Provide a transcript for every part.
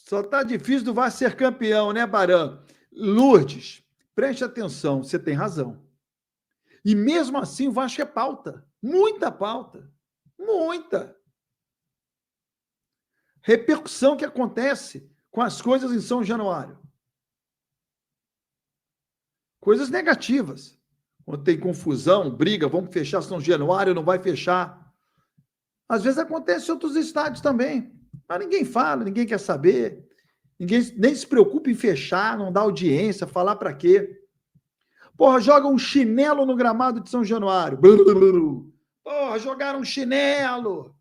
Só tá difícil do Vasco ser campeão, né, Barão? Lourdes, preste atenção, você tem razão. E mesmo assim, o Vasco é pauta. Muita pauta. Muita. Repercussão que acontece com as coisas em São Januário. Coisas negativas. Quando tem confusão, briga, vamos fechar São Januário, não vai fechar. Às vezes acontece em outros estádios também. Mas ninguém fala, ninguém quer saber. Ninguém nem se preocupa em fechar, não dá audiência, falar para quê. Porra, joga um chinelo no gramado de São Januário. Porra, jogaram um chinelo.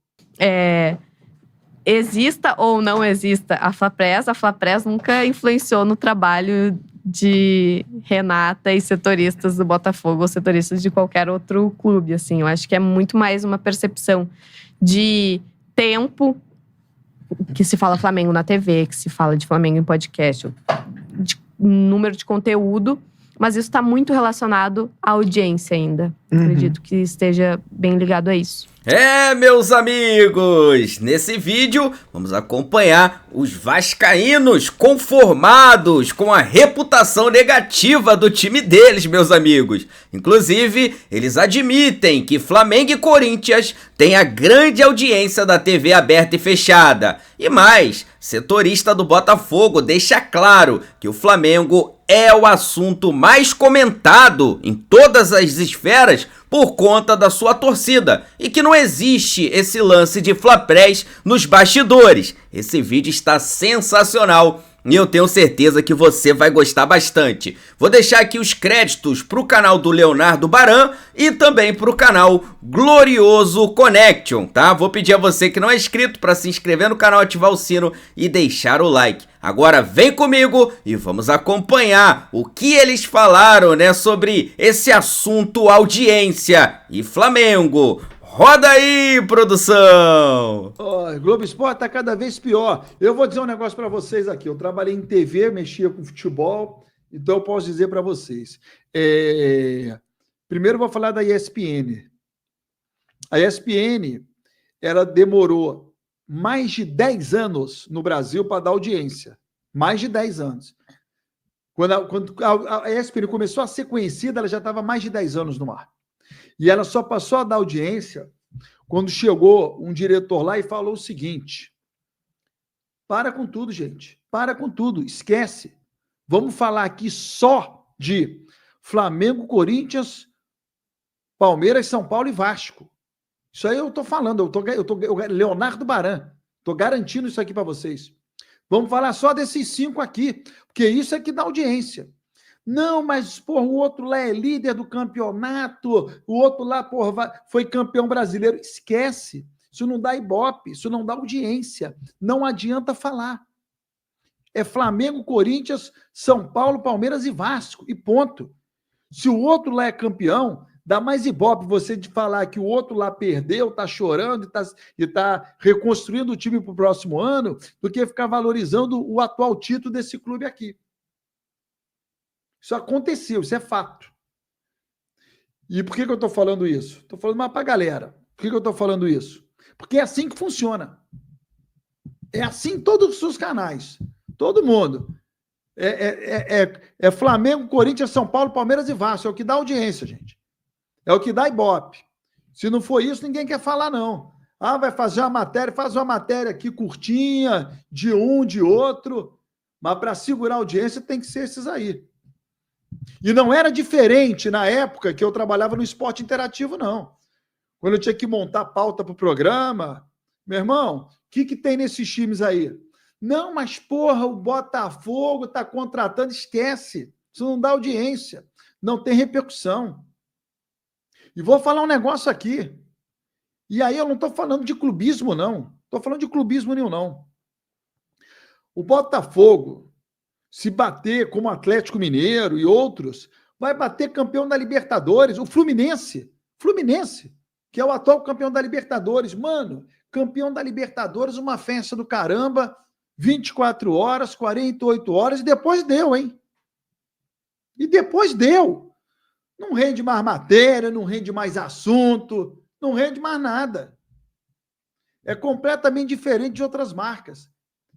Exista ou não exista a Flapres nunca influenciou no trabalho de Renata e setoristas do Botafogo ou setoristas de qualquer outro clube, assim. Eu acho que é muito mais uma percepção de tempo, que se fala Flamengo na TV, que se fala de Flamengo em podcast, de número de conteúdo, mas isso está muito relacionado à audiência ainda. Acredito que esteja bem ligado a isso. Meus amigos, nesse vídeo vamos acompanhar os vascaínos conformados com a reputação negativa do time deles, meus amigos. Inclusive, eles admitem que Flamengo e Corinthians têm a grande audiência da TV aberta e fechada. E mais, setorista do Botafogo deixa claro que o Flamengo é o assunto mais comentado em todas as esferas por conta da sua torcida e que não existe esse lance de Flapres nos bastidores. Esse vídeo está sensacional e eu tenho certeza que você vai gostar bastante. Vou deixar aqui os créditos para o canal do Leonardo Baran e também para o canal Glorioso Connection, tá? Vou pedir a você que não é inscrito para se inscrever no canal, ativar o sino e deixar o like. Agora vem comigo e vamos acompanhar o que eles falaram, né, sobre esse assunto audiência e Flamengo. Roda aí, produção! Globo Esporte tá cada vez pior. Eu vou dizer um negócio para vocês aqui. Eu trabalhei em TV, mexia com futebol, então eu posso dizer para vocês. Primeiro eu vou falar da ESPN. A ESPN, ela demorou mais de 10 anos no Brasil para dar audiência. Mais de 10 anos. Quando a ESPN começou a ser conhecida, ela já estava mais de 10 anos no ar. E ela só passou a dar audiência quando chegou um diretor lá e falou o seguinte: para com tudo, gente. Para com tudo. Esquece. Vamos falar aqui só de Flamengo, Corinthians, Palmeiras, São Paulo e Vasco. Isso aí eu estou falando. Leonardo Baran. Estou garantindo isso aqui para vocês. Vamos falar só desses 5 aqui, porque isso é que dá audiência. Não, mas, porra, o outro lá é líder do campeonato, o outro lá, porra, foi campeão brasileiro. Esquece. Isso não dá ibope, isso não dá audiência. Não adianta falar. É Flamengo, Corinthians, São Paulo, Palmeiras e Vasco, e ponto. Se o outro lá é campeão, dá mais ibope você de falar que o outro lá perdeu, tá chorando e tá reconstruindo o time para o próximo ano, do que ficar valorizando o atual título desse clube aqui. Isso aconteceu, isso é fato. E por que eu estou falando isso? Estou falando mais para a galera. Por que eu estou falando isso? Porque é assim que funciona. É assim em todos os canais. Todo mundo. É Flamengo, Corinthians, São Paulo, Palmeiras e Vasco. É o que dá audiência, gente. É o que dá ibope. Se não for isso, ninguém quer falar, não. Vai fazer uma matéria, faz uma matéria aqui curtinha, de um, de outro. Mas para segurar a audiência tem que ser esses aí. E não era diferente na época que eu trabalhava no esporte interativo, não. Quando eu tinha que montar pauta para o programa, meu irmão, o que tem nesses times aí? Não, mas porra, o Botafogo está contratando, esquece. Isso não dá audiência, não tem repercussão. E vou falar um negócio aqui. E aí eu não estou falando de clubismo, não. Estou falando de clubismo nenhum, não. O Botafogo, se bater como Atlético Mineiro e outros, vai bater campeão da Libertadores. O Fluminense, que é o atual campeão da Libertadores. Mano, campeão da Libertadores, uma festa do caramba, 24 horas, 48 horas, e depois deu, hein? E depois deu. Não rende mais matéria, não rende mais assunto, não rende mais nada. É completamente diferente de outras marcas.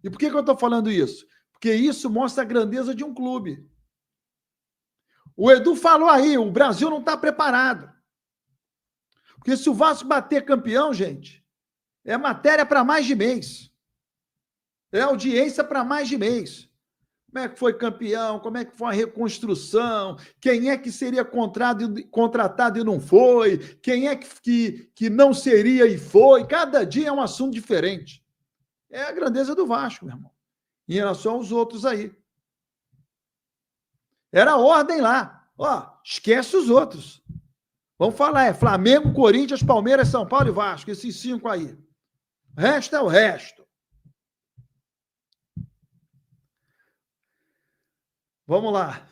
E por que eu estou falando isso? Porque isso mostra a grandeza de um clube. O Edu falou aí, o Brasil não está preparado. Porque se o Vasco bater campeão, gente, é matéria para mais de mês. É audiência para mais de mês. Como é que foi campeão? Como é que foi a reconstrução? Quem é que seria contratado e não foi? Quem é que não seria e foi? Cada dia é um assunto diferente. É a grandeza do Vasco, meu irmão, em relação aos outros aí. Era a ordem lá. Ó, esquece os outros. Vamos falar, Flamengo, Corinthians, Palmeiras, São Paulo e Vasco. Esses 5 aí. O resto é o resto. Vamos lá.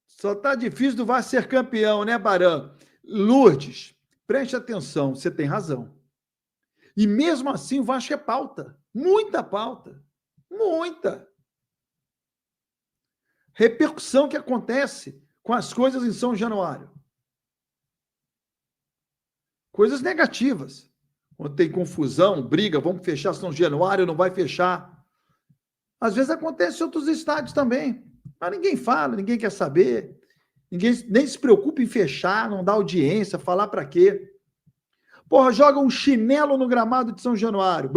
Só tá difícil do Vasco ser campeão, né, Barão? Lourdes, preste atenção, você tem razão. E mesmo assim o Vasco é pauta. Muita pauta. Muita. Repercussão que acontece com as coisas em São Januário. Coisas negativas. Quando tem confusão, briga, vamos fechar São Januário, não vai fechar. Às vezes acontece em outros estádios também. Mas ninguém fala, ninguém quer saber. Ninguém nem se preocupa em fechar, não dá audiência, falar para quê. Porra, joga um chinelo no gramado de São Januário.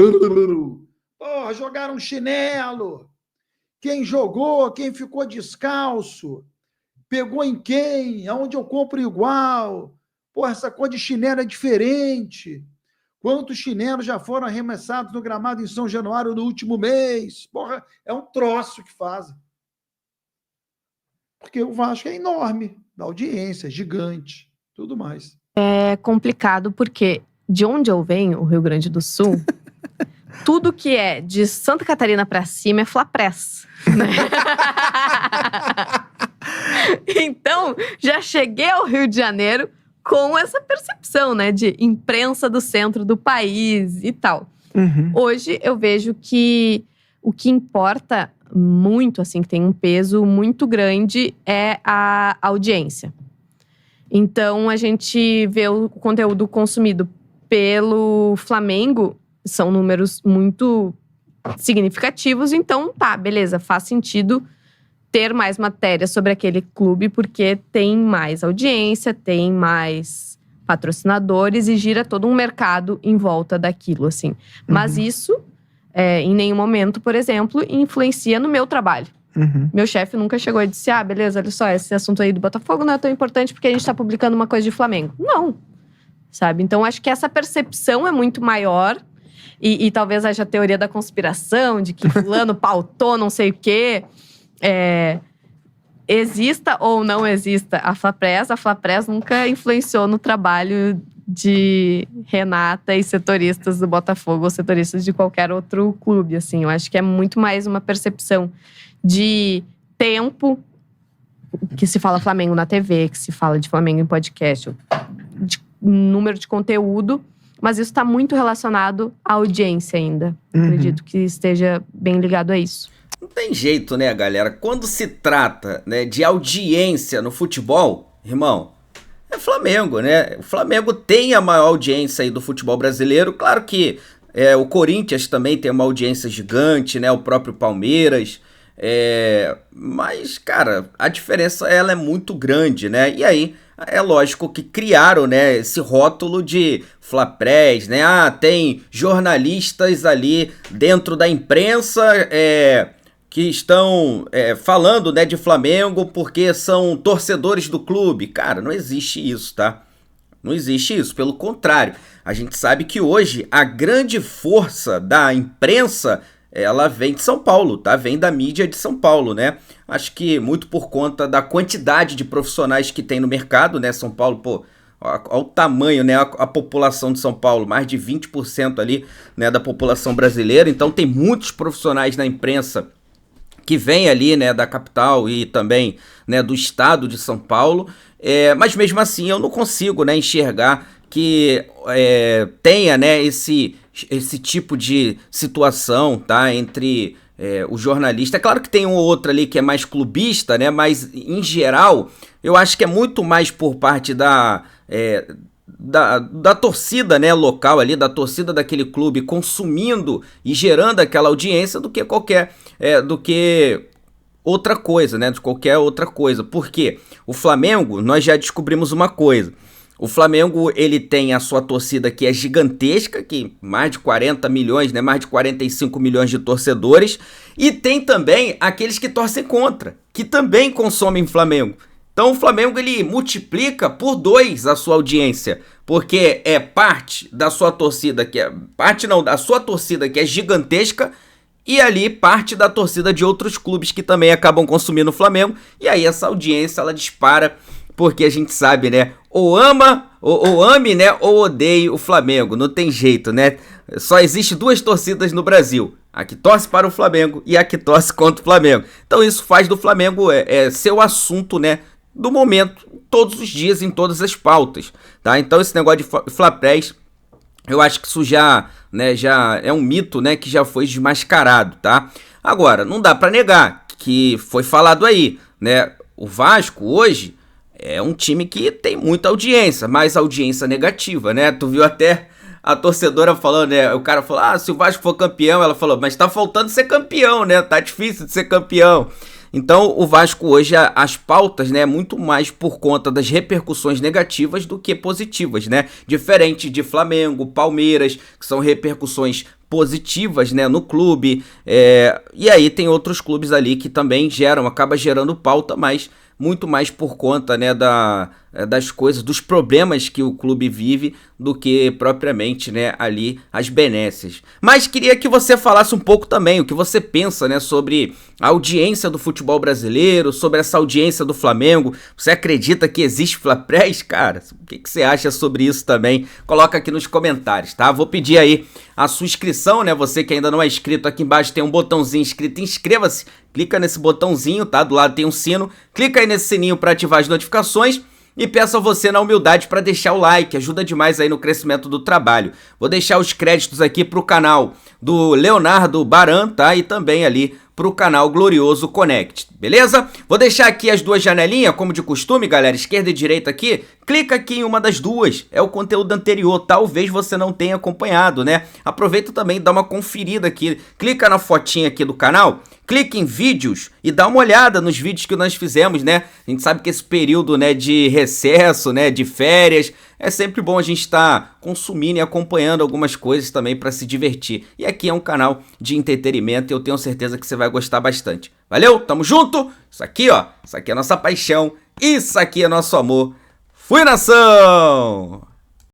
Porra, jogaram um chinelo. Quem jogou, quem ficou descalço, pegou em quem, aonde eu compro igual. Porra, essa cor de chinelo é diferente. Quantos chinelos já foram arremessados no gramado em São Januário no último mês? Porra, é um troço que fazem. Porque o Vasco é enorme, da audiência, é gigante, tudo mais. É complicado porque de onde eu venho, o Rio Grande do Sul, tudo que é de Santa Catarina para cima é Flapress, né? Então, já cheguei ao Rio de Janeiro com essa percepção, né, de imprensa do centro do país e tal. Uhum. Hoje eu vejo que o que importa muito, assim, que tem um peso muito grande é a audiência. Então, a gente vê o conteúdo consumido pelo Flamengo, são números muito significativos. Então, tá, beleza, faz sentido ter mais matéria sobre aquele clube, porque tem mais audiência, tem mais patrocinadores e gira todo um mercado em volta daquilo, assim. Mas isso, em nenhum momento, por exemplo, influencia no meu trabalho. Meu chefe nunca chegou e disse, beleza, olha só, esse assunto aí do Botafogo não é tão importante porque a gente tá publicando uma coisa de Flamengo. Não, sabe? Então, acho que essa percepção é muito maior e talvez haja a teoria da conspiração, de que fulano pautou não sei o quê. Exista ou não exista a Flapress nunca influenciou no trabalho de Renata e setoristas do Botafogo ou setoristas de qualquer outro clube, assim. Eu acho que é muito mais uma percepção de tempo, que se fala Flamengo na TV, que se fala de Flamengo em podcast, de número de conteúdo, mas isso está muito relacionado à audiência ainda. Acredito que esteja bem ligado a isso. Não tem jeito, né, galera? Quando se trata, né, de audiência no futebol, irmão, é Flamengo, né? O Flamengo tem a maior audiência aí do futebol brasileiro. Claro que o Corinthians também tem uma audiência gigante, né? O próprio Palmeiras. Mas, cara, a diferença ela é muito grande, né? E aí, é lógico que criaram, né, esse rótulo de Flapress, né? Tem jornalistas ali dentro da imprensa que estão falando, né, de Flamengo porque são torcedores do clube. Cara, não existe isso, tá? Não existe isso, pelo contrário. A gente sabe que hoje a grande força da imprensa ela vem de São Paulo, tá? Vem da mídia de São Paulo, né? Acho que muito por conta da quantidade de profissionais que tem no mercado, né? São Paulo, pô, olha o tamanho, né? A população de São Paulo, mais de 20% ali, né, da população brasileira. Então tem muitos profissionais na imprensa que vêm ali, né, da capital e também, né, do estado de São Paulo. Mas mesmo assim eu não consigo, né, enxergar que tenha, né, esse tipo de situação, tá, entre o jornalista. É claro que tem um ou outro ali que é mais clubista, né, mas em geral eu acho que é muito mais por parte da torcida, né, local ali, da torcida daquele clube consumindo e gerando aquela audiência do que outra coisa, né, de qualquer outra coisa. Por quê? O Flamengo, nós já descobrimos uma coisa. O Flamengo, ele tem a sua torcida que é gigantesca, que mais de 40 milhões, né, mais de 45 milhões de torcedores, e tem também aqueles que torcem contra, que também consomem Flamengo. Então o Flamengo, ele multiplica por 2 a sua audiência, porque é parte da sua torcida da sua torcida que é gigantesca, e ali parte da torcida de outros clubes que também acabam consumindo o Flamengo, e aí essa audiência ela dispara, porque a gente sabe, né, ou ame, né, ou odeie o Flamengo, não tem jeito, né, só existe 2 torcidas no Brasil, a que torce para o Flamengo e a que torce contra o Flamengo. Então isso faz do Flamengo ser o assunto, né, do momento, todos os dias, em todas as pautas, tá? Então esse negócio de Flapress, eu acho que isso já é um mito, né, que já foi desmascarado, tá? Agora, não dá pra negar que foi falado aí, né, o Vasco hoje é um time que tem muita audiência, mas audiência negativa, né? Tu viu até a torcedora falando, né? O cara falou, se o Vasco for campeão, ela falou, mas tá faltando ser campeão, né? Tá difícil de ser campeão. Então o Vasco hoje, as pautas, né, muito mais por conta das repercussões negativas do que positivas, né? Diferente de Flamengo, Palmeiras, que são repercussões positivas, né, no clube. E aí tem outros clubes ali que também acaba gerando pauta, mas muito mais por conta, né, das coisas, dos problemas que o clube vive, do que propriamente, né, ali as benesses. Mas queria que você falasse um pouco também o que você pensa, né, sobre a audiência do futebol brasileiro, sobre essa audiência do Flamengo. Você acredita que existe Flapress, cara? O que você acha sobre isso também? Coloca aqui nos comentários, tá? Vou pedir aí a sua inscrição, né? Você que ainda não é inscrito, aqui embaixo tem um botãozinho escrito inscreva-se. Clica nesse botãozinho, tá? Do lado tem um sino. Clica aí nesse sininho para ativar as notificações. E peço a você na humildade para deixar o like, ajuda demais aí no crescimento do trabalho. Vou deixar os créditos aqui pro canal do Leonardo Baran, tá? E também ali pro canal Glorioso Connect, beleza? Vou deixar aqui as 2 janelinhas, como de costume, galera, esquerda e direita aqui. Clica aqui em uma das 2, é o conteúdo anterior, talvez você não tenha acompanhado, né? Aproveita também e dá uma conferida aqui, clica na fotinha aqui do canal, clica em vídeos e dá uma olhada nos vídeos que nós fizemos, né? A gente sabe que esse período, né, de recesso, né, de férias, é sempre bom a gente estar consumindo e acompanhando algumas coisas também para se divertir. E aqui é um canal de entretenimento e eu tenho certeza que você vai gostar bastante. Valeu? Tamo junto? Isso aqui, ó, isso aqui é nossa paixão, isso aqui é nosso amor. Fui, nação!